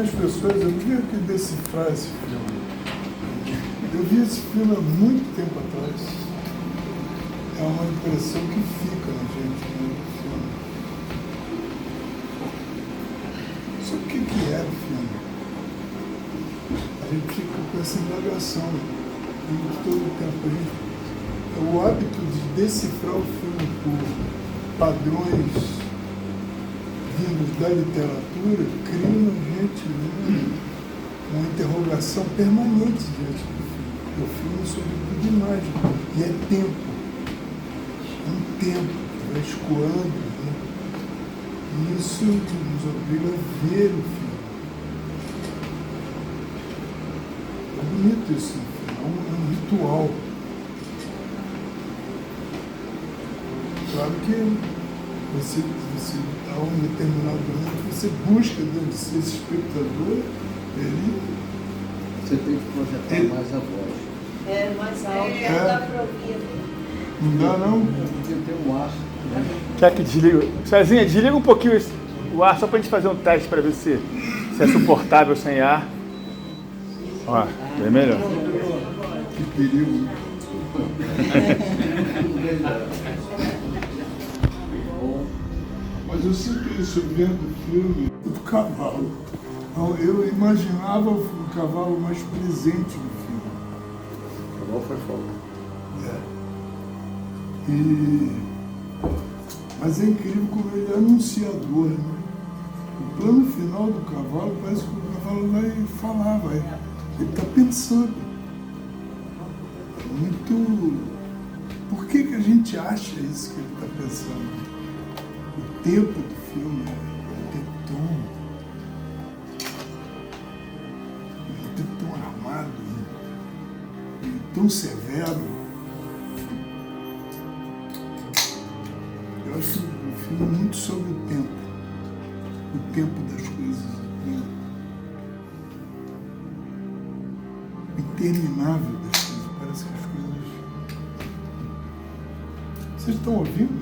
algumas pessoas, eu não tenho que decifrar esse filme. Eu vi esse filme há muito tempo atrás. É uma impressão que fica na gente, né, o filme. Só o que era o filme? A gente fica com essa indagação todo o tempo. O hábito de decifrar o filme por padrões vindos da literatura cria na gente uma interrogação permanente diante do filme. O filme é sobretudo imagem, e é tempo. É um tempo que vai escoando, né? E isso nos obriga a ver o filme. É bonito isso no filme, é um ritual. Claro que você a um determinado momento, você busca dentro de ser esse espectador, você tem que projetar mais a voz. É, mais alto, dá para ouvir. Não dá, não? Tem um ar. Quer que desliga? Cezinha, desliga um pouquinho o ar, só pra gente fazer um teste para ver se é suportável sem ar. Ó, bem melhor. Que perigo. Mas eu sinto isso vendo o filme do cavalo. Eu imaginava o cavalo mais presente no filme. O cavalo foi foda. Mas é incrível como ele é anunciador, né? O plano final do cavalo parece que o cavalo vai falar, ele está pensando. Muito. Por que a gente acha isso que ele está pensando? O tempo do filme é tão armado, né? Tão severo. Eu acho que o filme é muito sobre o tempo das coisas, né? Interminável das coisas, parece que as coisas... Vocês estão ouvindo?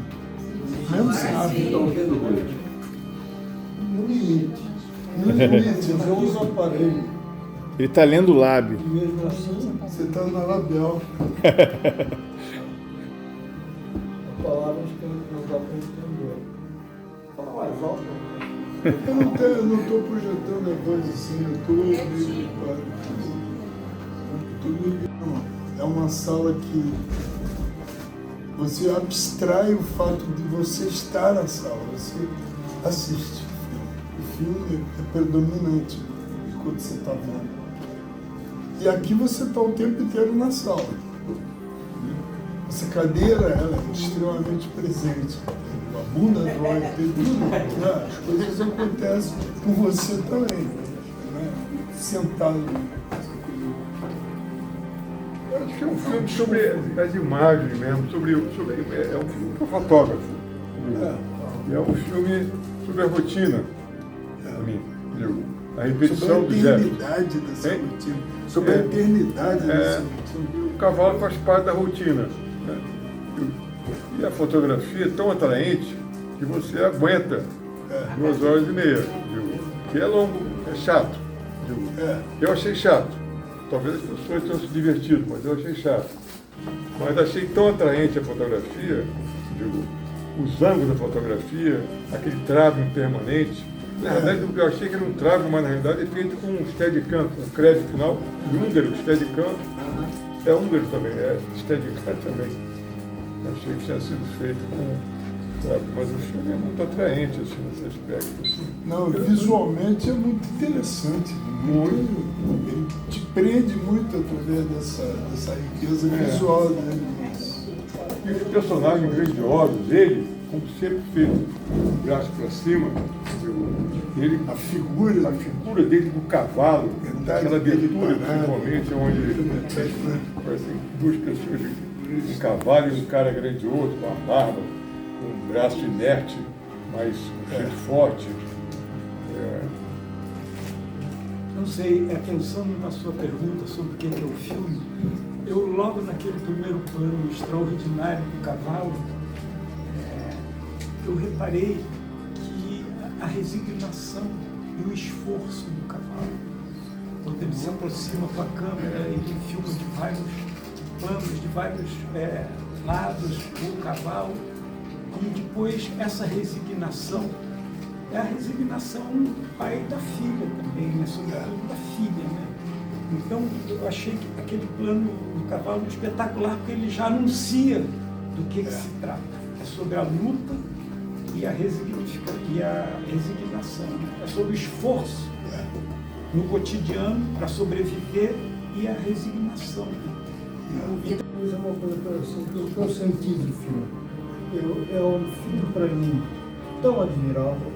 Mesmo sem ar. Estão ouvindo muito. No limite. No limite, eu uso o aparelho. Ele está lendo o lábio. E mesmo assim, você está na labial. Palavras que não dá para entender. Fala mais alto. Eu não estou projetando a voz assim, eu estou meio é uma sala que você abstrai o fato de você estar na sala, você assiste o filme. O filme é predominante enquanto você está vendo. E aqui você está o tempo inteiro na sala. Essa cadeira, ela é extremamente presente. A bunda dói, tudo. As coisas acontecem com você também. Né? Sentado. Eu acho que é um filme sobre as imagens mesmo, é um filme para fotógrafo. É um filme sobre a rotina. A repetição do Sobre a eternidade dessa rotina. Sobre a eternidade dessa rotina. O cavalo faz parte da rotina. Né? E a fotografia é tão atraente que você aguenta 2h30, que é longo, é chato. Eu achei chato. Talvez as pessoas tenham se divertido, mas eu achei chato. Mas achei tão atraente a fotografia, os ângulos da fotografia, aquele trago impermanente. Na verdade, eu achei que era um trago, mas na realidade é feito com um steadicam, um crédito final, e húngaro, steadicam. É húngaro também, é steadicam também. Achei que tinha sido feito com trago, mas o filme é muito atraente assim, nesse aspecto. Assim. Não, visualmente é muito interessante. Ele te prende muito através dessa riqueza visual dele. E os personagens grandiosos, ele, como sempre feito, o braço para cima, a figura dele do cavalo, aquela abertura, principalmente, onde parecem duas pessoas, um cavalo e um cara grandioso, com a barba, com um braço inerte, mas forte. Não sei, pensando na sua pergunta sobre o que é o filme, eu logo naquele primeiro plano extraordinário do cavalo, eu reparei que a resignação e o esforço do cavalo. Quando ele se aproxima com a câmera, ele filma de vários planos, de vários lados, o cavalo, e depois essa resignação. É a resignação do pai e da filha também, né? Sobretudo da filha, né? Então, eu achei que aquele plano do cavalo espetacular, porque ele já anuncia do que se trata. É sobre a luta e a resignação, né? É sobre o esforço no cotidiano para sobreviver e a resignação. Uma coisa que eu senti do filme. É um filme, para mim, tão admirável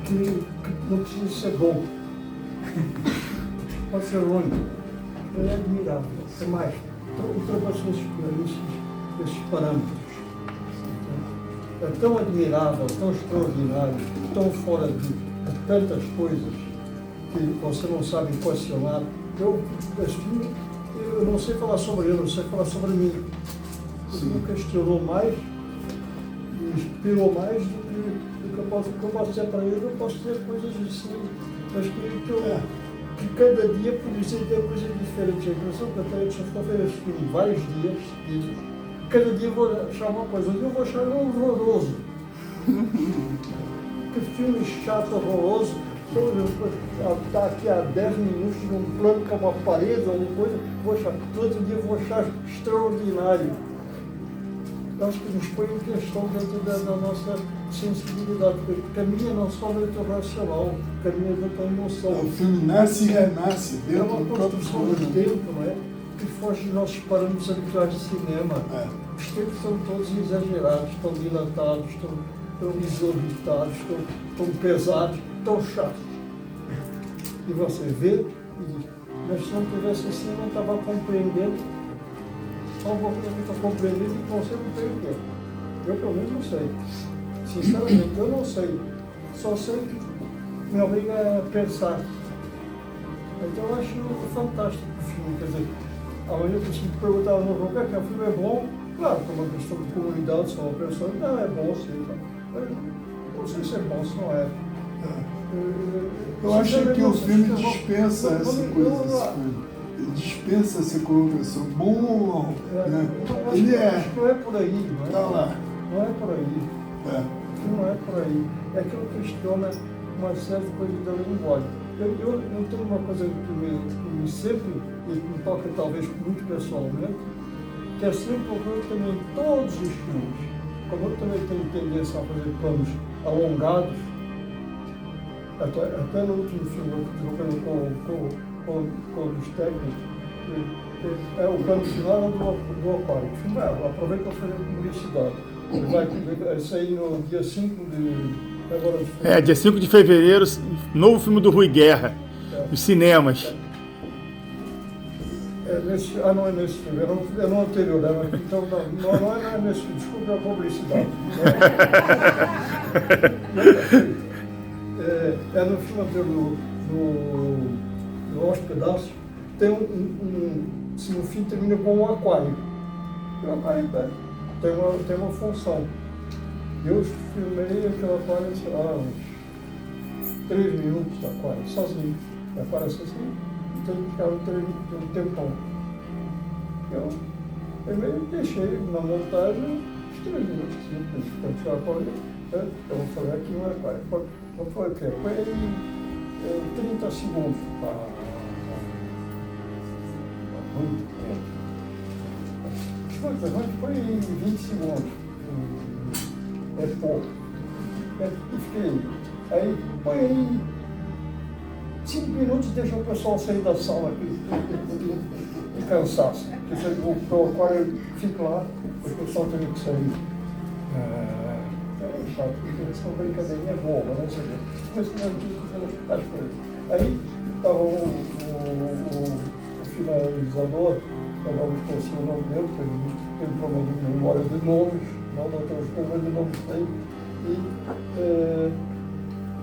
que não precisa ser bom. Pode ser ruim. Ele é admirável. É mais, ultrapassou esses parâmetros. É tão admirável, tão extraordinário, tão fora de tantas coisas que você não sabe equacionar. Esse filme, eu não sei falar sobre ele, eu sei falar sobre mim. Ele me questionou mais, me inspirou mais do que eu posso dizer para ele. Eu posso dizer coisas assim, mas que cada dia podia ter coisas diferentes. A impressão que eu tenho é que se eu ver esse filme vários dias seguidos, cada dia eu vou achar uma coisa. Um dia eu vou achar horroroso. Que filme chato, horroroso. Está aqui há 10 minutos num plano com uma parede ou alguma coisa, outro dia eu vou achar extraordinário. Eu acho que nos põe em questão dentro da nossa sensibilidade, porque caminha não só dentro do racional, caminha dentro da emoção. O filme nasce e renasce dentro do próprio construção do tempo, não é? Que foge dos nossos parâmetros habituais de cinema. Os tempos são todos exagerados, estão dilatados, estão exorbitados, estão pesados, tão chato. E você vê e diz, mas se não tivesse assim, eu não estava compreendendo. Só um pouquinho que estou compreendendo e você não tem o quê? Eu pelo menos não sei. Sinceramente, eu não sei. Só sei que me obriga a pensar. Então eu acho fantástico o filme. Quer dizer, amanhã eu preciso perguntar no jogo, que o filme é bom. Claro, por uma questão de comunidade, só uma pessoa, não, é bom sim. Não sei se é bom, se não é. Eu acho que o filme dispensa essa coisa. Ele dispensa essa colocação. Bom ou mal. Né? Ele acho que não é por aí. Não é, tá lá. Não é por aí. Não é por aí. É que eu questiono uma certa coisa da linguagem. Eu tenho uma coisa que me sempre me toca, talvez muito pessoalmente, que é sempre procuro também todos os filmes. Como eu também tenho tendência a fazer planos alongados, até no último filme com os técnicos, o plano final do Aquário. O filme aproveita para fazer publicidade. Ele vai sair no dia 5 de... dia 5 de fevereiro, novo filme do Rui Guerra, nos cinemas. Não é nesse filme, é no anterior, né? Então não é nesse filme, desculpa a publicidade. É no filme anterior do Hospedaço, tem o filme termina com um aquário. E o aquário tem uma função. Eu filmei aquele aquário, sei lá, uns 3 minutos do aquário, sozinho. O aquário assim, então ficava um tempão. Eu primeiro deixei na montagem uns 3 minutos, para tirar a aquário. Eu vou fazer aqui um aquário. Qual foi o quê? Foi 30 segundos. Muito tempo. Foi 20 segundos. É pouco. E fiquei. Aí, põe aí 5 minutos e deixa o pessoal sair da sala aqui e cansaço. Porque o aquário fica lá, o pessoal tem que sair. Essa brincadeirinha é boa, né? Mas as coisas. Aí estava o finalizador, eu não esqueci o nome dele, porque ele tem problema de memória de nomes, não tem os problemas de nomes aí.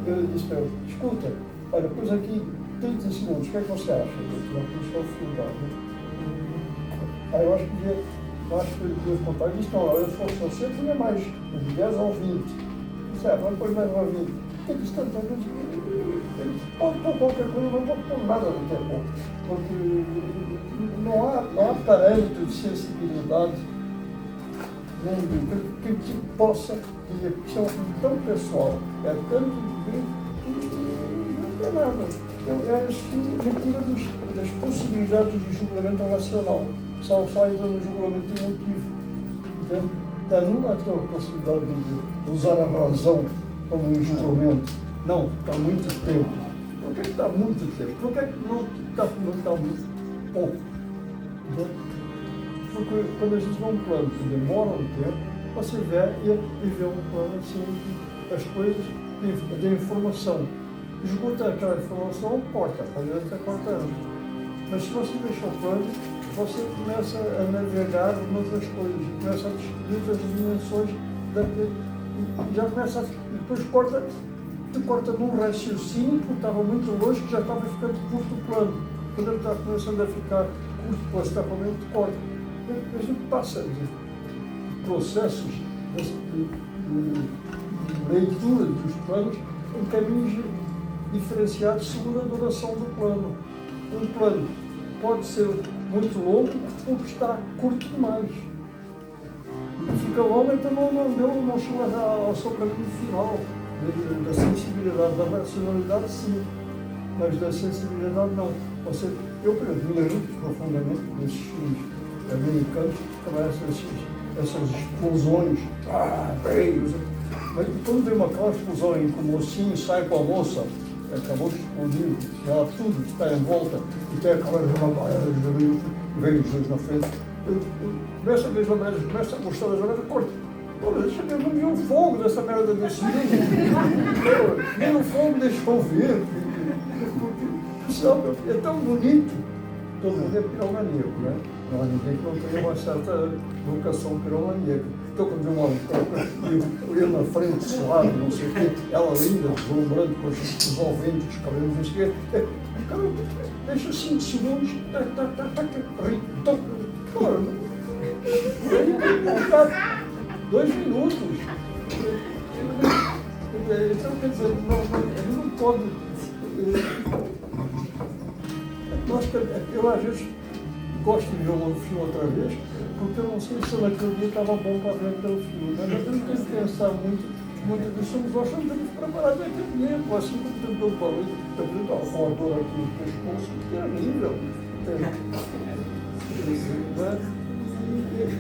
E ele disse para eu, escuta, olha, pus aqui 30 segundos, o que é que você acha? Eu não pus só filmar, né? Aí eu acho que ele devia contar e disse, não, eu sou você, punha mais, de 10 ao 20. Certo, mas depois mais uma vez. Ele disse, Ele pode pôr qualquer coisa, não pode pôr nada no que é bom. Porque não há parâmetro de sensibilidade que possa dizer que isso é um filme tão pessoal, é tanto não tem nada. Eu acho que retira das possibilidades de julgamento racional, só faz no julgamento emotivo. Então, não há aquela possibilidade de usar a razão como um instrumento. Não, está muito tempo. Por que está muito tempo? Por que não está muito pouco? Porque quando a gente vê um plano que demora um tempo, você vê e vê um plano assim, as coisas de informação. Esgota aquela informação, corta, às vezes até 40 anos. Mas se você deixa o plano, você começa a navegar nas outras coisas, começa a descobrir as dimensões daquele. E já começa a. Depois corta num raciocínio que estava muito longe, que já estava ficando curto o plano. Quando ele está começando a ficar curto, você está comendo, corta. A gente passa de processos de leitura dos planos em caminhos diferenciados segundo a duração do plano. Um plano pode ser muito longo ou está curto demais. Fica longo, então não chega ao seu caminho final. Da sensibilidade, da racionalidade sim, mas da sensibilidade não. Eu, por exemplo, me lembro profundamente desses filmes americanos que começam essas explosões. Mas quando vem uma explosão em que o mocinho sai com a moça, acabou de explodir, já tudo está em volta, e tem aquela veio os dois na frente. Começa a ver as mulheres, começa a gostar das mulheres, corta. Deixa eu não vi o fogo dessa merda desse filme. Nem o fogo deixou ver. É tão bonito. Todo mundo é piromaníaco, né? Não há ninguém que não tenha uma certa vocação piromaníaca. Então, quando eu ia na frente, suave, não sei o quê, ela linda, deslumbrando com os oventos, os cabelos, não sei o quê. O cara deixa 5 segundos, cara, 2 minutos. Então, quer dizer, ele não pode. Eu, às vezes, gosto de ver um filme outra vez, porque eu não sei se naquele dia estava bom para ver aquele filme. Mas eu tenho que pensar muitas vezes somos nós, não estamos preparados naquele tempo, assim como tentou para hoje. Eu vi uma dor aqui no pescoço, que é horrível.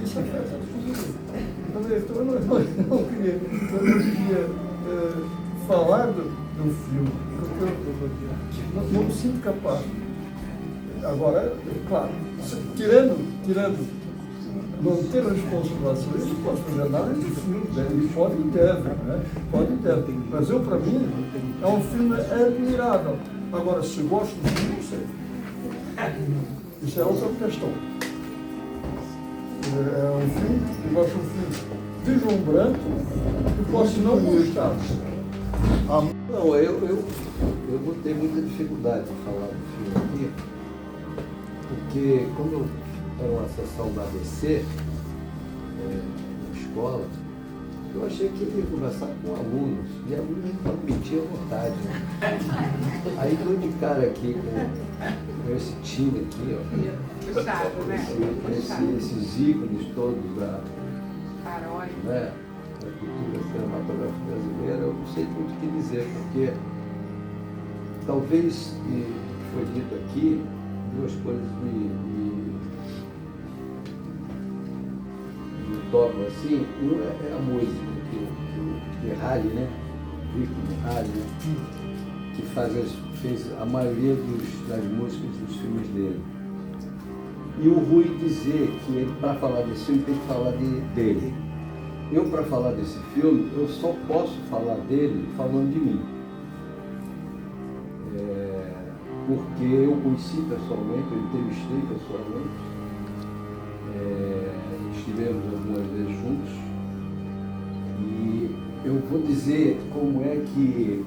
Isso afeta tudo. Então eu não queria falar do filme, porque eu não me sinto capaz. Agora, claro, tirando não ter responsabilidade sobre isso, não posso fazer nada de filme, ele pode e deve, né? Pode e deve. Mas eu, para mim, é um filme admirável. Agora, se gosto do filme, não sei. Isso é outra questão. É um filme, eu gosto de um filme deslumbrante, que posso não gostar. Não, eu vou ter muita dificuldade de falar do filme aqui, porque quando eu era uma sessão da ABC, na escola, eu achei que ele ia conversar com alunos, e alunos não metiam vontade. Né? Aí dou de cara aqui com esse time aqui, ó. Puxado, né? Esses ícones todos da paródia, né, da cultura cinematográfica brasileira, eu não sei muito o que dizer, porque talvez, que foi dito aqui, duas coisas me tocam assim. Um é a música, que Halley, né? Rick Halley, que fez a maioria das músicas dos filmes dele. E o Rui dizer que ele, para falar desse filme, tem que falar dele. Eu, para falar desse filme, eu só posso falar dele falando de mim. Porque eu conheci pessoalmente, eu entrevistei pessoalmente, estivemos algumas vezes juntos, e eu vou dizer como é que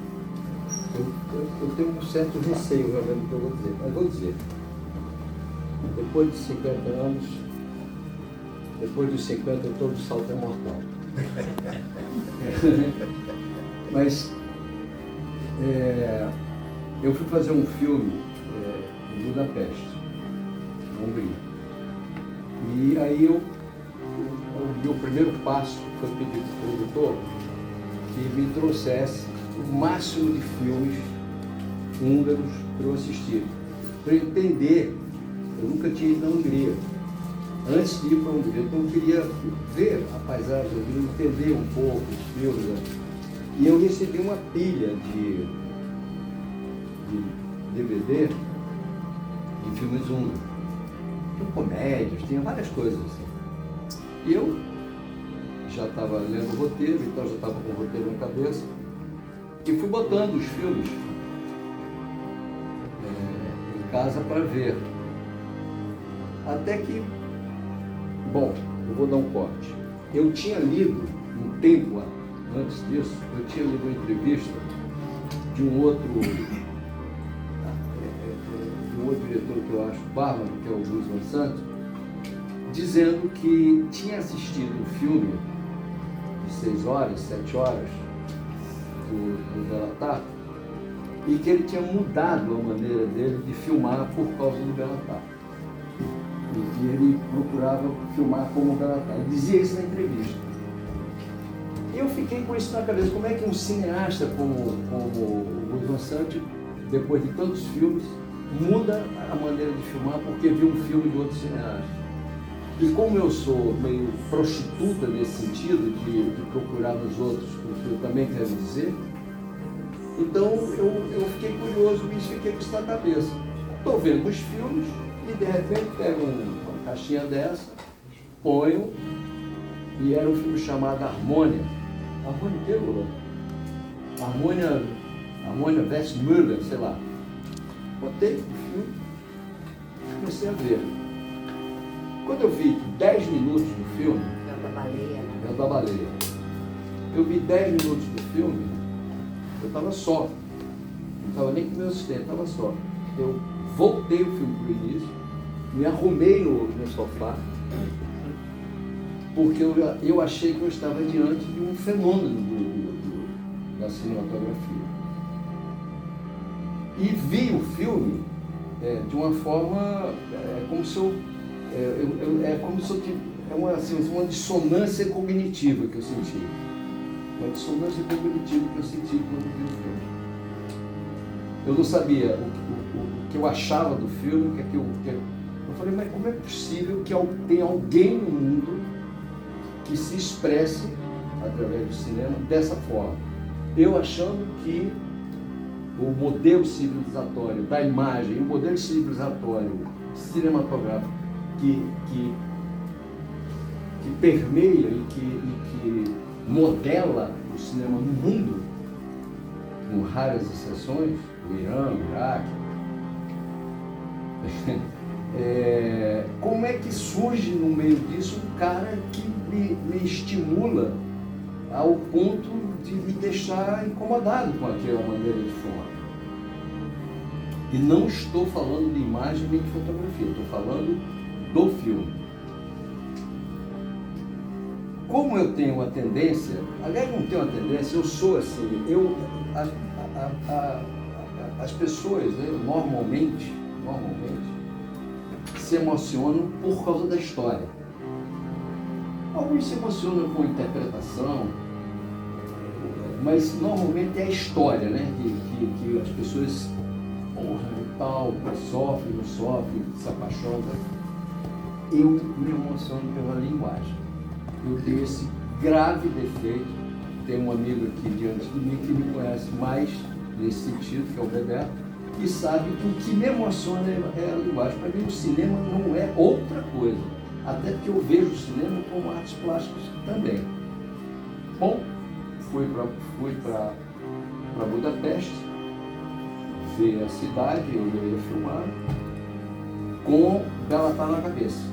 eu tenho um certo receio realmente do que eu vou dizer, mas vou dizer. Depois de 50 anos, depois dos 50, todo salto é mortal. eu fui fazer um filme em Budapeste, na Hungria. E aí o meu primeiro passo foi pedir para o produtor que me trouxesse o máximo de filmes húngaros para eu assistir, para eu entender. Eu nunca tinha ido na Hungria. Antes de ir para a Hungria, então eu queria ver a paisagem, eu queria entender um pouco os filmes. Né? E eu recebi uma pilha de DVD de filmes húngaros. Tinha comédias, tinha várias coisas assim. E eu já estava lendo o roteiro, então já estava com o roteiro na cabeça. E fui botando os filmes em casa para ver. Até que, bom, eu vou dar um corte. Eu tinha lido, um tempo antes disso, eu tinha lido uma entrevista de um outro diretor que eu acho bárbaro, que é o Gus Van Sant, dizendo que tinha assistido um filme de 6 horas, 7 horas, do Bela e que ele tinha mudado a maneira dele de filmar por causa do Bela e que ele procurava filmar como o Bela Ele dizia isso na entrevista. E eu fiquei com isso na cabeça. Como é que um cineasta como o Gus Van Sant, depois de tantos filmes, muda a maneira de filmar porque viu um filme de outro cineasta? E como eu sou meio prostituta nesse sentido, de procurar nos outros o que eu também quero dizer, então eu fiquei curioso e fiquei com isso na cabeça. Estou vendo os filmes e de repente pego uma caixinha dessa, ponho, e era um filme chamado Harmonia. Harmonia o quê, Lula? Harmonia Westmüller, sei lá. Botei o filme e comecei a ver. Quando eu vi 10 minutos do filme, É da baleia. eu vi 10 minutos do filme, eu estava só. Não estava nem com meu assistente, estava só. Eu voltei o filme para o início, me arrumei no sofá, porque eu achei que eu estava diante de um fenômeno da cinematografia. E vi o filme de uma forma, como se eu uma dissonância cognitiva que eu senti. Uma dissonância cognitiva que eu senti quando vi o filme. Eu não sabia o que eu achava do filme, eu falei, mas como é possível que tenha alguém no mundo que se expresse através do cinema dessa forma? Eu achando que o modelo civilizatório da imagem, o modelo civilizatório cinematográfico que permeia e que modela o cinema no mundo, com raras exceções, o Irã, o Iraque, como é que surge no meio disso um cara que me estimula ao ponto de me deixar incomodado com aquela maneira de filmar? E não estou falando de imagem nem de fotografia, estou falando do filme. Como eu tenho uma tendência, aliás, não tenho uma tendência, eu sou assim, as pessoas, né, normalmente, se emocionam por causa da história. Alguns se emocionam com a interpretação, mas normalmente é a história, né, que as pessoas honram e tal, sofrem, não sofrem, se apaixonam. Eu me emociono pela linguagem. Eu tenho esse grave defeito. Tem um amigo aqui diante de mim que me conhece mais nesse sentido, que é o Bebeto, e sabe que o que me emociona é a linguagem. Para mim, o cinema não é outra coisa. Até porque eu vejo o cinema como artes plásticas também. Bom, fui para Budapeste, ver a cidade, eu ia filmar, com Galata na cabeça.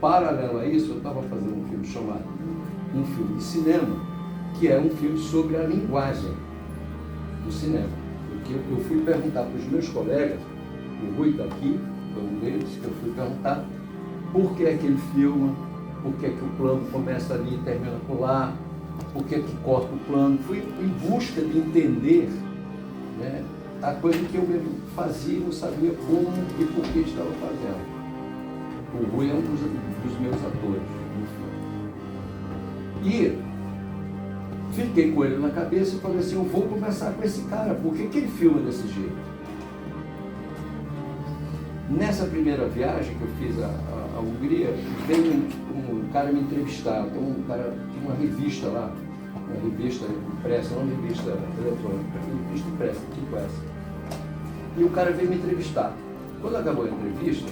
Paralelo a isso, eu estava fazendo um filme chamado Um Filme de Cinema, que é um filme sobre a linguagem do cinema. Porque eu fui perguntar para os meus colegas, o Rui está aqui, foi um deles, que eu fui perguntar por que é que ele filma, por que é que o plano começa ali e termina por lá, por que é que corta o plano. Fui em busca de entender né, a coisa que eu mesmo fazia e não sabia como e por que estava fazendo. O Rui é um dos meus atores no filme. E fiquei com ele na cabeça e falei assim, eu vou conversar com esse cara, por que ele filma desse jeito? Nessa primeira viagem que eu fiz à Hungria, veio um cara me entrevistar, tem um cara, tinha uma revista lá, uma revista impressa, não uma revista eletrônica, revista impressa, tipo essa. E o cara veio me entrevistar. Quando acabou a entrevista,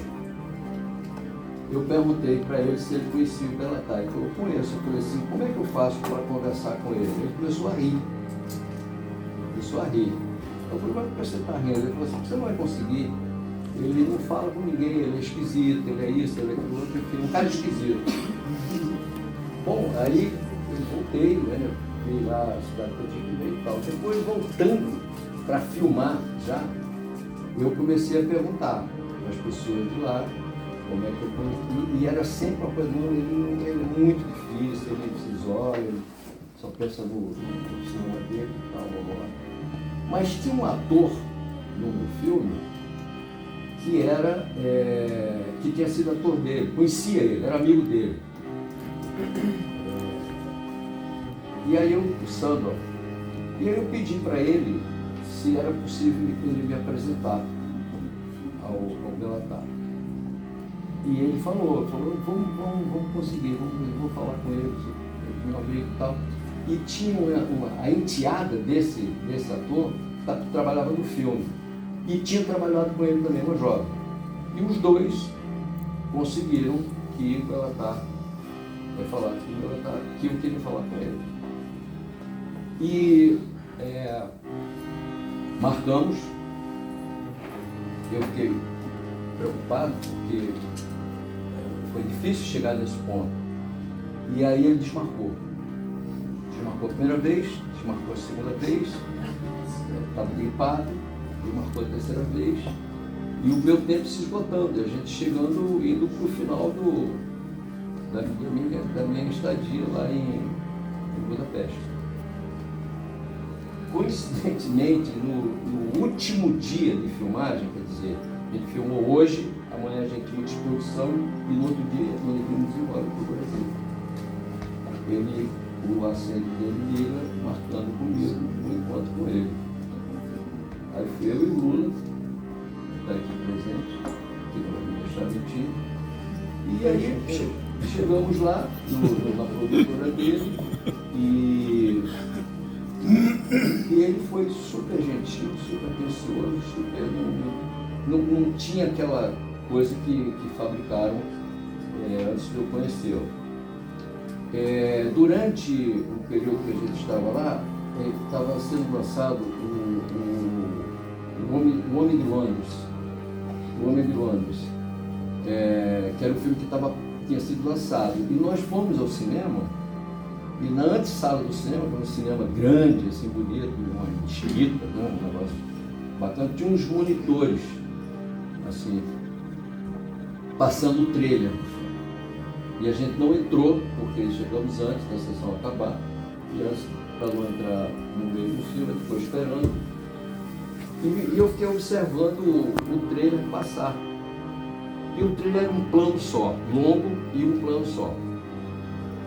eu perguntei para ele se ele conhecia o Belatar. Ele falou, conheço. Eu falei assim, como é que eu faço para conversar com ele? Ele começou a rir. Eu falei, mas por que você está rindo? Ele falou assim, você não vai conseguir. Ele não fala com ninguém, ele é esquisito, ele é isso, ele é aquilo outro, enfim, um cara esquisito. Bom, aí eu voltei, né? Fui lá a cidade que eu tinha que ver e tal. Depois, voltando para filmar já, eu comecei a perguntar às pessoas de lá como é que eu conheci. E era sempre uma coisa, ele é muito difícil, ele se isola, ele só pensa no cinema dele e tal, blá. Mas tinha um ator no filme que era, que tinha sido ator dele, conhecia ele, era amigo dele. E aí o Sandro, e aí eu pedi para ele se era possível ele me apresentar ao Belatar. E ele falou, vamos conseguir, vou falar com ele, meu amigo e tal. E tinha a enteada desse ator que trabalhava no filme. E tinha trabalhado com ele também, uma jovem. E os dois conseguiram que o Belatar vai falar que eu queria falar com ele. E marcamos. Eu fiquei preocupado porque foi difícil chegar nesse ponto. E aí ele desmarcou. Desmarcou a primeira vez, desmarcou a segunda vez, estava gripado, desmarcou a terceira vez, e o meu tempo se esgotando, e a gente indo para o final da minha estadia lá em Budapeste. Coincidentemente, no último dia de filmagem, quer dizer, a gente filmou hoje, amanhã a gente tinha exposição e no outro dia nós vimos embora para o Brasil. O assento dele liga, marcando comigo um encontro com ele. Aí fui eu e o Lula, está aqui presente, que não vai me deixar mentir. E aí chegamos lá, na produtora dele, e ele foi super gentil, super atencioso, super. Não tinha aquela coisa que fabricaram antes de eu conhecê-lo. Durante o período que a gente estava lá, estava sendo lançado o Homem de Londres, que era o filme que tinha sido lançado. E nós fomos ao cinema, e na antessala do cinema, que era um cinema grande, assim, bonito, uma mesquita, né, um negócio bacana, tinha uns monitores, assim, passando o trailer. E a gente não entrou, porque chegamos antes da sessão acabar, e ela para não entrar no meio do filme, ele ficou esperando. E eu fiquei observando o trailer passar. E o trailer era um plano só, longo e um plano só.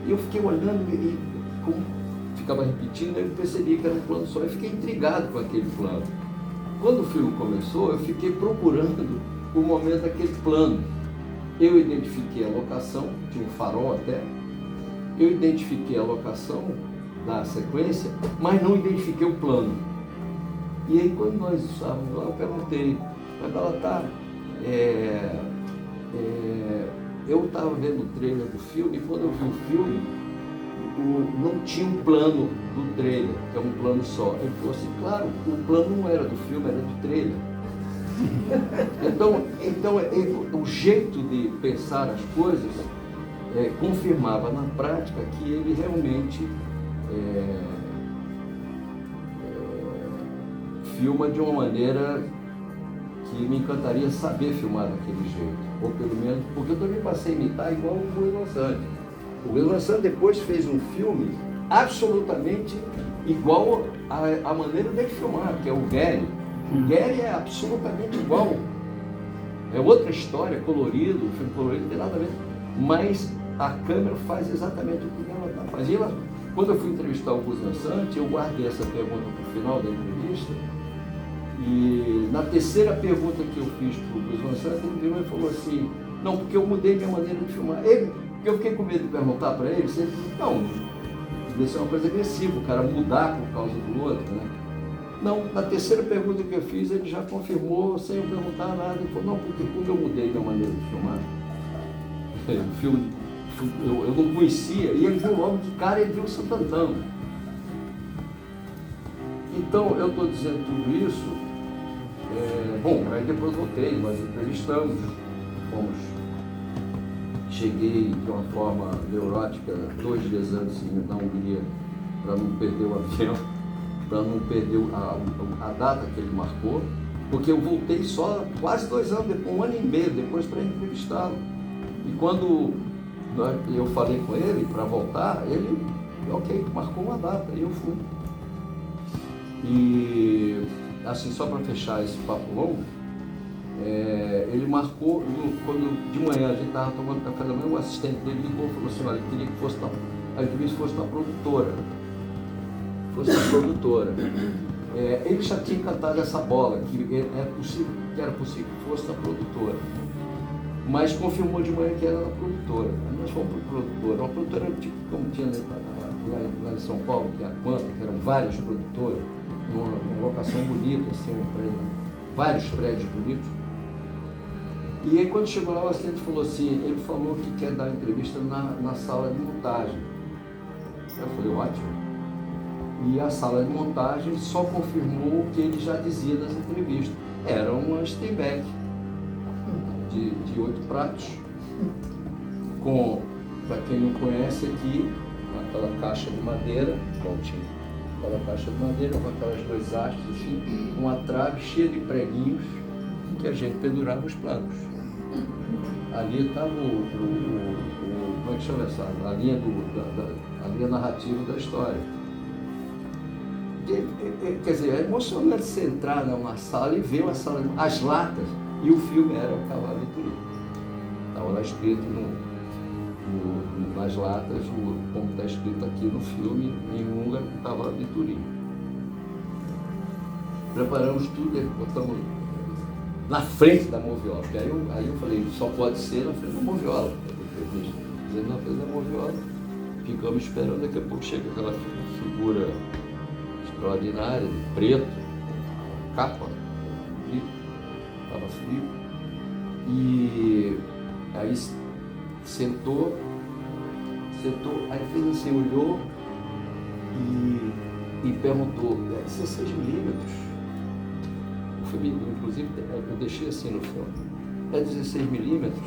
E eu fiquei olhando e como ficava repetindo, eu percebi que era um plano só. Eu fiquei intrigado com aquele plano. Quando o filme começou, eu fiquei procurando o momento daquele plano. Eu identifiquei a locação, tinha um farol até, eu identifiquei a locação da sequência, mas não identifiquei o plano. E aí quando nós estávamos lá, eu perguntei, mas Belatar, eu estava vendo o trailer do filme, e quando eu vi o filme, não tinha um plano do trailer, que é um plano só. Ele falou assim, claro, o plano não era do filme, era do trailer. Então o jeito de pensar as coisas confirmava na prática que ele realmente filma de uma maneira que me encantaria saber filmar daquele jeito, ou pelo menos, porque eu também passei a imitar igual o Wes Anderson. O Wes Anderson depois fez um filme absolutamente igual a maneira dele filmar, que é o Gary. O Gary é absolutamente igual. É outra história, colorido, o filme colorido não tem nada a ver. Mas a câmera faz exatamente o que ela está fazendo. Quando eu fui entrevistar o Gus Van Sant, eu guardei essa pergunta para o final da entrevista. E na terceira pergunta que eu fiz para o Gus Van Sant, ele virou e falou assim, não, porque eu mudei minha maneira de filmar. Porque eu fiquei com medo de perguntar para ele, ele disse, não, isso é uma coisa agressiva, o cara mudar por causa do outro, né? Não, na terceira pergunta que eu fiz, ele já confirmou, sem eu perguntar nada. Ele falou, não, porque quando eu mudei minha maneira de filmar, o filme, eu não conhecia, e ele viu logo de cara, ele viu o Santo Antão. Então, eu estou dizendo tudo isso, bom, aí depois voltei, nós entrevistamos, cheguei de uma forma neurótica 2 dias antes na Hungria, para não perder o avião, para não perder a data que ele marcou, porque eu voltei só quase 2 anos, depois, 1 ano e meio depois para entrevistá-lo. E quando eu falei com ele para voltar, ele, ok, marcou uma data, e eu fui. E, assim, só para fechar esse papo longo, ele marcou, quando de manhã a gente estava tomando café da manhã, o assistente dele ligou e falou assim, olha, ele queria que a entrevista fosse na produtora. Ele já tinha cantado essa bola, que era possível que fosse na produtora. Mas confirmou de manhã que era na produtora. Aí nós fomos para a produtora. Uma produtora tipo como tinha lá em São Paulo, que é a Quanta, que eram várias produtoras, uma locação bonita, assim, vários prédios bonitos. E aí quando chegou lá, o assistente falou assim, ele falou que quer dar entrevista na sala de montagem. Eu falei, ótimo. E a sala de montagem só confirmou o que ele já dizia nas entrevistas. Era uma Steinbeck de 8 pratos, com, para quem não conhece aqui, aquela caixa de madeira, aquela caixa de madeira com aquelas 2 hastes, assim, uma trave cheia de preguinhos que a gente pendurava os planos. Ali estava como é que chama essa? A linha, a linha narrativa da história. Quer dizer, é emocionante você entrar numa sala e ver as latas, e o filme era o Cavalo de Turim. Estava lá escrito nas latas, como está escrito aqui no filme, em húngaro, o Cavalo de Turim. Preparamos tudo, botamos na frente da moviola, porque aí eu falei, só pode ser na frente da moviola. Dizendo na frente da moviola, ficamos esperando, daqui a pouco chega aquela figura extraordinária, de preto, capa, estava frio, e aí sentou, aí fez assim, olhou e perguntou, 16 milímetros? O filme, inclusive, eu deixei assim no filme, é 16 milímetros?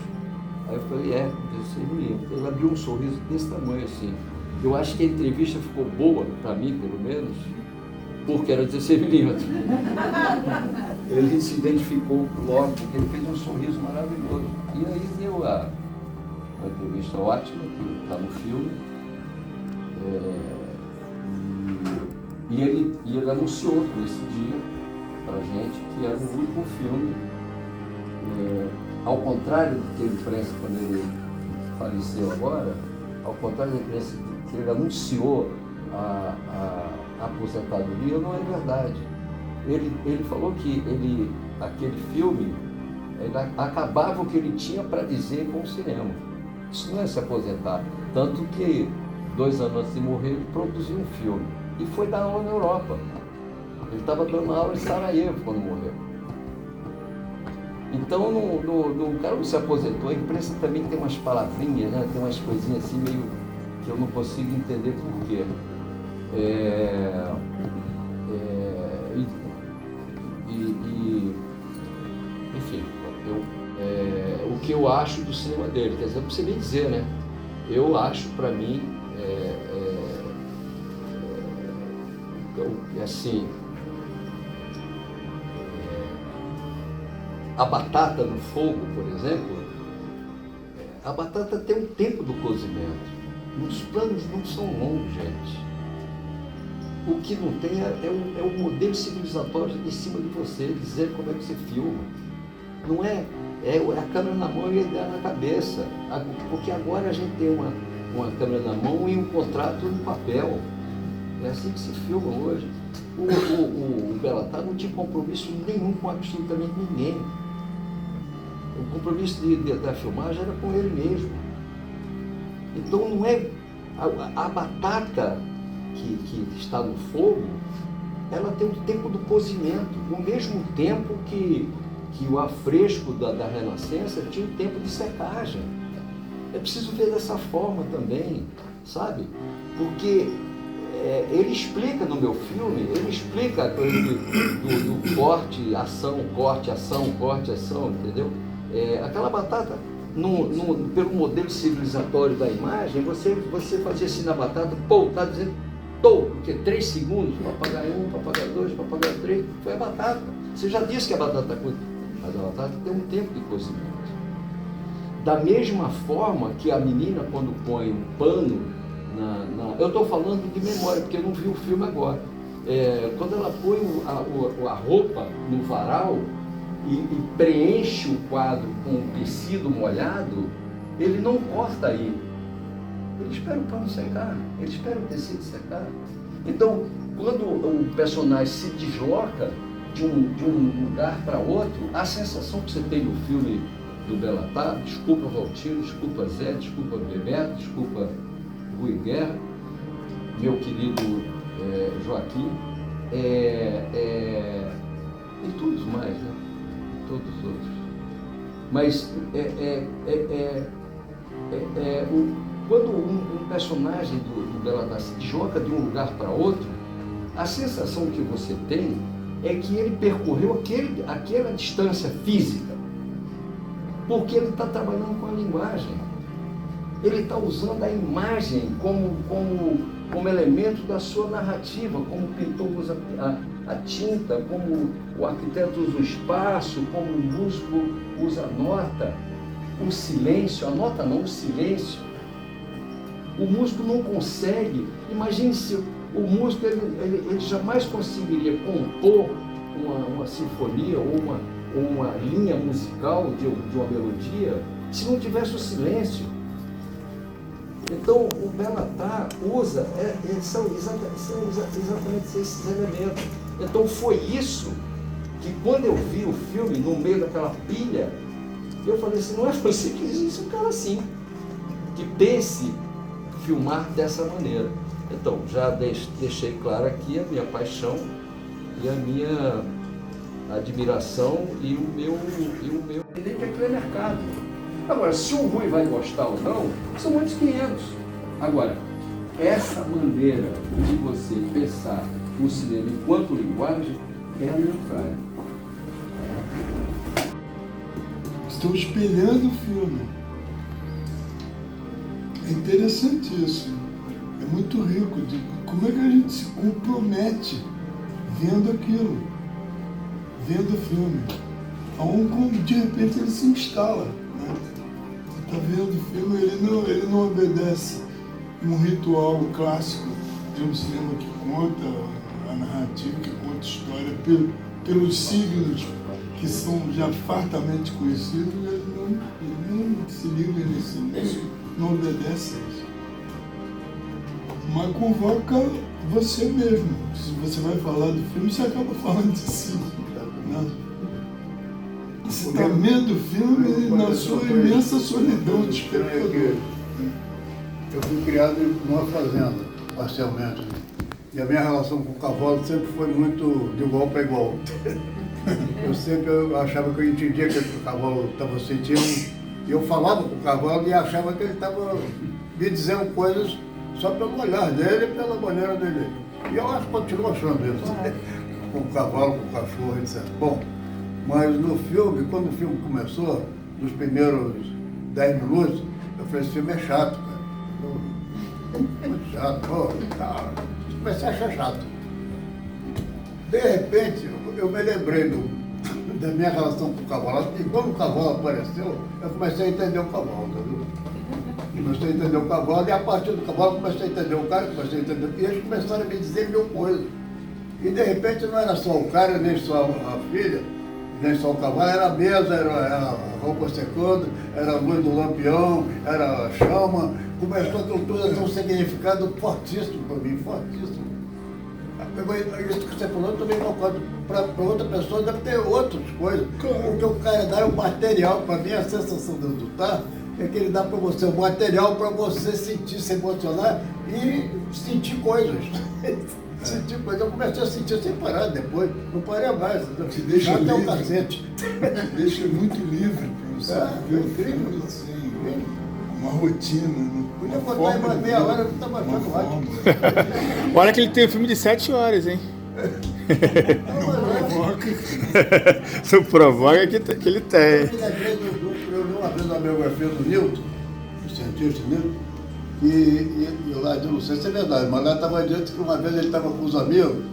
Aí eu falei, 16 milímetros. Ele abriu um sorriso desse tamanho assim. Eu acho que a entrevista ficou boa, para mim pelo menos, porque era 16 milímetros. Ele se identificou logo, porque ele fez um sorriso maravilhoso. E aí deu a entrevista ótima, que está no filme. E ele anunciou nesse dia para a gente que era o último filme. Ao contrário do que a imprensa, quando ele faleceu agora, ao contrário da imprensa que ele anunciou a aposentadoria, não é verdade. Ele falou que aquele filme acabava o que ele tinha para dizer com o cinema. Isso não é se aposentar. Tanto que 2 anos antes de morrer, ele produziu um filme e foi dar aula na Europa. Ele estava dando aula em Sarajevo quando morreu. Então, o cara não se aposentou. A imprensa também tem umas palavrinhas, né? Tem umas coisinhas assim meio que eu não consigo entender por quê. Enfim, o que eu acho do cinema dele, quer dizer, eu não sei nem dizer, né? Eu acho, para mim, assim, a batata no fogo, por exemplo, a batata tem um tempo do cozimento. Os planos não são longos, gente. O que não tem é o modelo civilizatório em cima de você, dizer como é que você filma. Não é a câmera na mão e a ideia na cabeça. Porque agora a gente tem uma câmera na mão e um contrato no papel. É assim que se filma hoje. O Belatar não tinha compromisso nenhum com absolutamente ninguém. O compromisso da filmagem era com ele mesmo. Então não é a batata que está no fogo, ela tem o tempo do cozimento, o mesmo tempo que o afresco da Renascença tinha o tempo de secagem. É preciso ver dessa forma também, sabe? Porque ele explica no meu filme, ele explica a coisa do corte, ação, corte, ação, entendeu? Aquela batata, pelo modelo civilizatório da imagem, você fazia assim na batata, está dizendo, porque 3 segundos, papagaio 1, papagaio 2, papagaio 3, foi a batata. Você já disse que a batata cuida, mas a batata tem um tempo de cozimento. Da mesma forma que a menina, quando põe um pano eu estou falando de memória, porque eu não vi o filme agora. Quando ela põe a roupa no varal e preenche o quadro com o tecido molhado, ele não corta aí. Ele espera o pano secar, ele espera o tecido secar. Então, quando o personagem se desloca de um lugar para outro, a sensação que você tem no filme do Belatar, desculpa Valtino, desculpa Zé, desculpa Bebeto, desculpa Rui Guerra, meu querido Joaquim, e todos mais, né? Todos os outros. Mas quando um personagem do Belatar se desloca de um lugar para outro, a sensação que você tem é que ele percorreu aquela distância física, porque ele está trabalhando com a linguagem. Ele está usando a imagem como elemento da sua narrativa, como o pintor usa a tinta, como o arquiteto usa o espaço, como o músico usa a nota, o silêncio, a nota não, o silêncio. O músico não consegue, imagine se o músico ele jamais conseguiria compor uma sinfonia ou uma linha musical de uma melodia se não tivesse o silêncio. Então, o Belatar usa, são exatamente esses elementos. Então, foi isso que, quando eu vi o filme, no meio daquela pilha, eu falei assim, não é você que existe um cara assim, que pense filmar dessa maneira. Então, já deixei claro aqui a minha paixão e a minha admiração e o meu entender que aquilo é mercado. Agora, se o Rui vai gostar ou não, são muitos 500. Agora, essa maneira de você pensar o cinema enquanto linguagem é a minha praia. Estou espelhando o filme. É interessante isso. É muito rico. Como é que a gente se compromete vendo aquilo, vendo o filme. Como de repente ele se instala. Né? Você está vendo o filme, ele não obedece um ritual clássico de um cinema que conta a narrativa, que conta a história pelos signos que são já fartamente conhecidos. Ele não se liga nisso, não obedece a isso. Mas convoca você mesmo. Se você vai falar do filme, você acaba falando de si. Né? Você está vendo o filme na sua imensa solidão de espectador. Eu fui criado numa fazenda, parcialmente. E a minha relação com o cavalo sempre foi muito de igual para igual. Eu sempre achava que eu entendia que o cavalo estava sentindo. E eu falava com o cavalo e achava que ele estava me dizendo coisas só pelo olhar dele e pela maneira dele. E eu acho que continuo achando isso. Com o cavalo, com o cachorro, etc. Bom, mas no filme, quando o filme começou, nos primeiros 10 minutos, eu falei, esse filme é chato, cara. Muito chato, comecei a achar chato. De repente, eu me lembrei da minha relação com o cavalo, e quando o cavalo apareceu, eu comecei a entender o cavalo, entendeu? Comecei a entender o cavalo, e a partir do cavalo comecei a entender o cara, comecei a entender. E eles começaram a me dizer mil coisas. E de repente não era só o cara, nem só a filha, nem só o cavalo, era a mesa, era a roupa secando, era a luz do lampião, era a chama. Começou aquilo tudo a ter um significado fortíssimo para mim, fortíssimo. Isso que você falou, eu também concordo. Para outra pessoa deve ter outras coisas. Porque o cara dá o material, para mim a sensação do lutar é que ele dá para você o material para você sentir, se emocionar e sentir coisas. Sentir coisas. Eu comecei a sentir sem parar depois, não parei mais. Te deixa até o livre. cacete. Te deixa muito livre para você ver o filme assim, uma rotina. Podia botar aí mais meia hora, eu estava achando ótimo. Olha que ele tem um filme de 7 horas, hein? Não provoca que ele tem. Eu li uma vez a biografia do Newton, o cientista Newton, e lá, eu não sei se é verdade, mas lá estava dito que uma vez ele estava com os amigos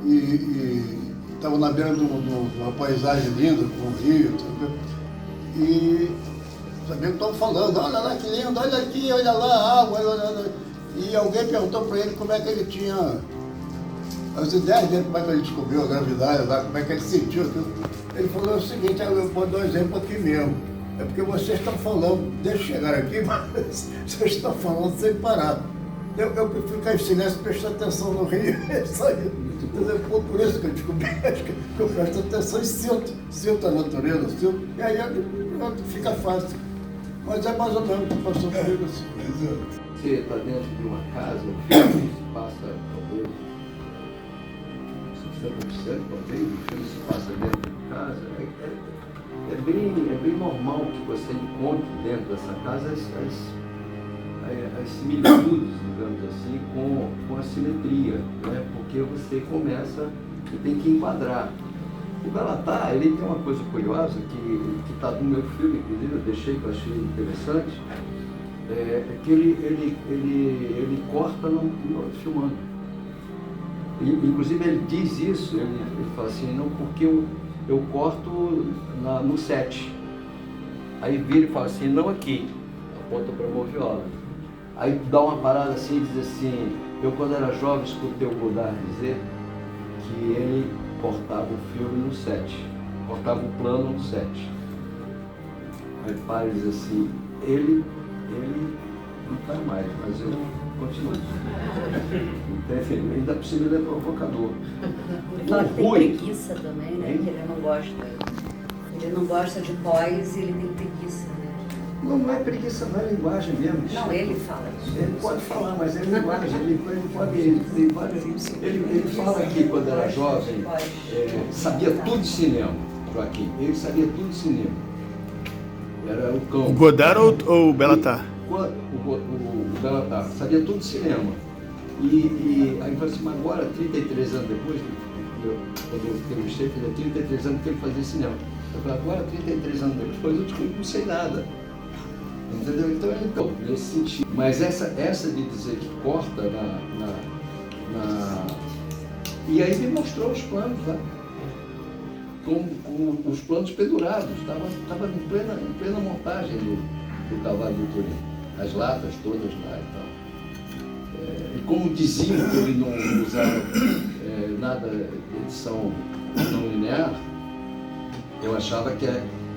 e estava na beira de uma paisagem linda, com um rio, e os amigos estavam falando, olha lá que lindo, olha aqui, olha lá a água, olha. E alguém perguntou para ele como é que ele tinha as ideias dele, como é que ele descobriu a gravidade lá, como é que ele sentiu aquilo. Ele falou o seguinte, eu vou dar um exemplo aqui mesmo. É porque vocês estão falando, deixa eu chegar aqui, mas vocês estão falando sem parar. Eu prefiro ficar em silêncio e prestar atenção no rio. Só isso. Por isso que eu descobri, acho que eu presto atenção e sinto a natureza, e aí fica fácil. Mas é mais ou menos o que passou comigo assim. Você está dentro de uma casa, o filme se passa, talvez, 60%, talvez, o filme se passa dentro de casa. É bem normal que você encontre dentro dessa casa as similitudes, digamos assim, com a simetria, né? Porque você começa e tem que enquadrar. O Belattar, ele tem uma coisa curiosa que está no meu filme, inclusive eu deixei, que eu achei interessante, é que ele corta filmando. Inclusive ele diz isso, ele fala assim, não, porque eu corto no set. Aí vira e fala assim, não aqui, aponta para a moviola. Aí dá uma parada assim e diz assim, eu quando era jovem escutei o Godard dizer que ele cortava o filme no set, cortava o plano no set. Aí para e diz assim, ele não está mais, mas eu continuo. Entende? Ainda por cima ele é provocador. Ele fala que tem preguiça também, né? Que ele não gosta de pós e ele tem preguiça, né? Não é preguiça, não é linguagem mesmo. Não, ele fala isso. Ele pode falar, mas é linguagem. Ele fala que quando era jovem, sabia tudo de cinema, Joaquim. Ele sabia tudo de cinema. Era o cão. O Godard ou o Belattar? O Belattar. Sabia tudo de cinema. E aí falou assim, mas agora, 33 anos depois, quando eu entrevistei, ele 33 anos que ele fazia cinema. Eu falei, agora, 33 anos depois, eu descobri que não sei nada. Entendeu? Então, nesse sentido. Mas essa de dizer que corta E aí me mostrou os planos lá. Com os planos pendurados. Estava em plena montagem do cavalo do Turim. As latas todas lá e tal. E como diziam que ele não usava nada de edição não linear, eu achava que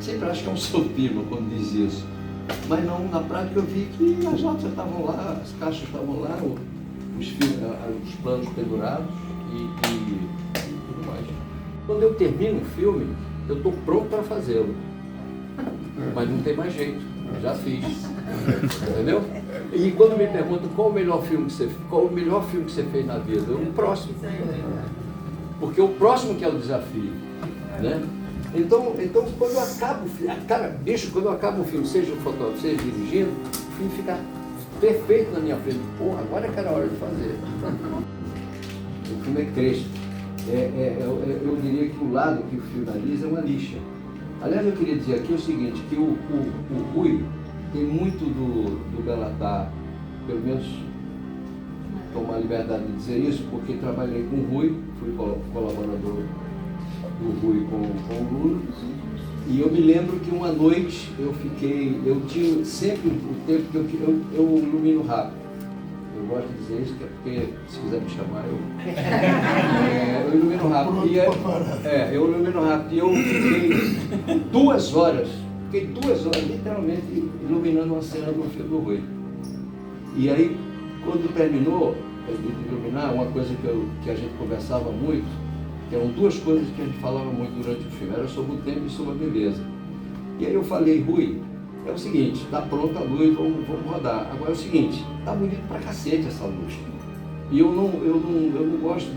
sempre acho que é um sofisma quando diz isso. Mas não, na prática eu vi que as latas estavam lá, as caixas estavam lá, os planos pendurados e tudo mais. Quando eu termino o filme, eu estou pronto para fazê-lo. Mas não tem mais jeito, já fiz. Entendeu? E quando me perguntam qual o melhor filme que você fez na vida, o próximo. Porque o próximo que é o desafio. Né? Então, quando eu acabo o filme, quando eu acabo o filme, seja fotógrafo, seja dirigindo, o filme fica perfeito na minha frente. Porra, agora é que era a hora de fazer. O filme é crespo. Eu diria que o lado que o finaliza é uma lixa. Aliás, eu queria dizer aqui o seguinte, que o Rui tem muito do Belattar, pelo menos tomar a liberdade de dizer isso, porque trabalhei com o Rui, fui colaborador do Rui com o Lula. E eu me lembro que uma noite eu tinha sempre o tempo que eu ilumino rápido. Eu gosto de dizer isso, que é porque, se quiser me chamar, eu ilumino rápido. Eu ilumino rápido. E eu fiquei 2 horas, literalmente, iluminando uma cena do filme do Rui. E aí, quando terminou de iluminar, uma coisa que a gente conversava muito, que eram 2 coisas que a gente falava muito durante o filme, era sobre o tempo e sobre a beleza. E aí eu falei, Rui, é o seguinte, tá pronta a luz, vamos rodar. Agora é o seguinte, tá bonito pra cacete essa luz. E eu não gosto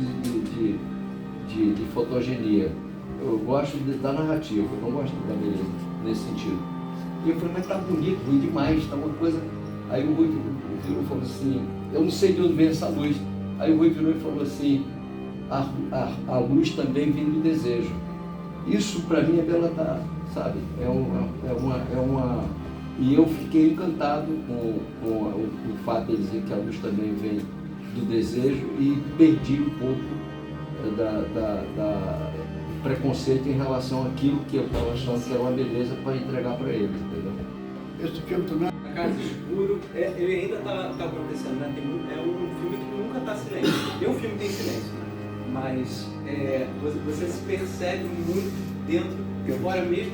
de fotogenia, eu gosto da narrativa, eu não gosto da beleza nesse sentido. E eu falei, mas tá bonito, Rui, demais, tá uma coisa... Aí o Rui virou e falou assim, eu não sei de onde vem essa luz. Aí o Rui virou e falou assim, a luz também vem do desejo. Isso para mim é bela, sabe? E eu fiquei encantado com o fato de dizer que a luz também vem do desejo e perdi um pouco do preconceito em relação àquilo que eu estava achando que era uma beleza para entregar para eles, entendeu? Esse filme também. A Casa Escuro, ele ainda está acontecendo, né? É um filme que nunca está silêncio. Nenhum filme tem silêncio, né? Mas você se percebe muito dentro, fora mesmo,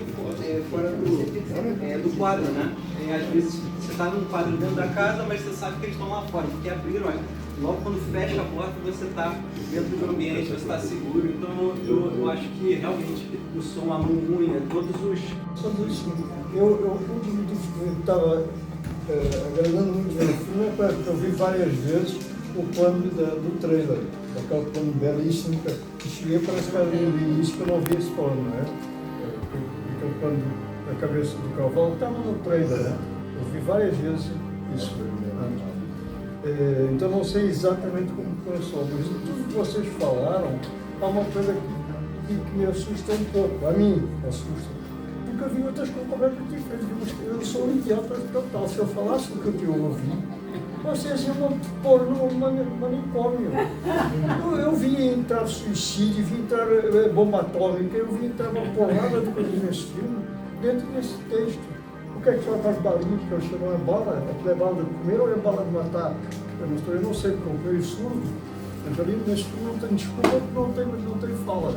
fora do quadro, né? Às vezes você está num quadro dentro da casa, mas você sabe que eles estão lá fora, porque abriram, logo quando fecha a porta você está dentro do ambiente, você está seguro. Então eu acho que realmente o som, a murmúria, todos os... Eu estava agradando muito bem o filme, porque eu vi várias vezes o plano do trailer, aquele plano belíssimo, que cheguei parece que era no início que eu não vi esse plano, não é? Aquele plano da cabeça do cavalo estava no trailer, né? Eu vi várias vezes isso. Então não sei exatamente como começou, mas tudo que vocês falaram há uma coisa que me assusta um pouco, a mim assusta. Porque eu vi outras coisas completamente diferentes. Eu sou um idiota total. Se eu falasse do que eu ouvi, vocês iam pôr no manicômio. Eu vi entrar suicídio, vi entrar bomba atômica, eu vi entrar uma porrada de coisas nesse filme, dentro desse texto. O que é que são aquelas balinhas que eu chamo de bala? Aquilo é bala de comer ou é bala de matar? Eu não sei, porque eu sou surdo. Mas ali nesse filme não tem desculpa, porque não tem fala.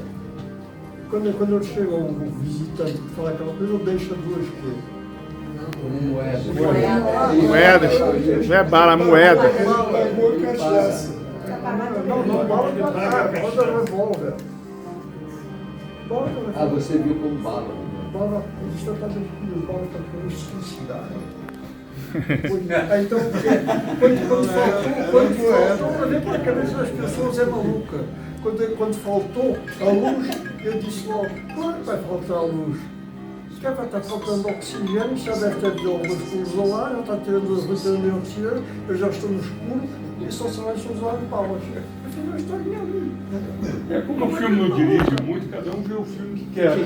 Quando eu chego ao visitante que fala aquela coisa, eu deixo 2 Moedas. Não é bala, moeda. É boa cachaça. Não, bala de matar, bala de revólver. Ah, você viu como bala. Bala, eles tratavam de bala para querer suicidar. Então, quando faltou, olhei para a cabeça das pessoas, é maluca. Quando faltou a luz, eu disse logo, claro que vai faltar a luz. Se vai estar faltando oxigênio, já deve ter de algumas luzes ao ar, já está tirando de oxigênio, eu já estou no escuro e só se vai usar balas. Afinal, estou ali. É como o filme não dirige muito, cada um vê o filme que quer.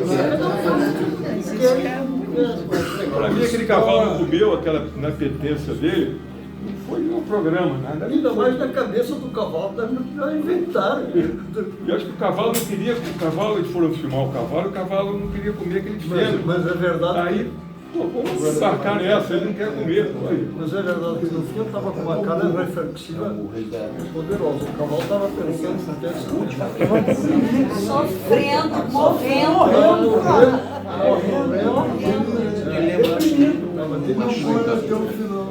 Para mim, aquele cavalo não comeu aquela inapetência dele. Não foi no programa, nada. Ainda mais na cabeça do cavalo, deve inventar. Eu acho que o cavalo não queria, eles foram filmar o cavalo não queria comer aquele feno. Mas é verdade. Aí, vamos embarcar nessa, ele não quer comer. Mas é verdade que no filme estava com uma cara reflexiva poderosa. O cavalo estava pensando, Sofrendo, morrendo. Morrendo. Estava dentro do final.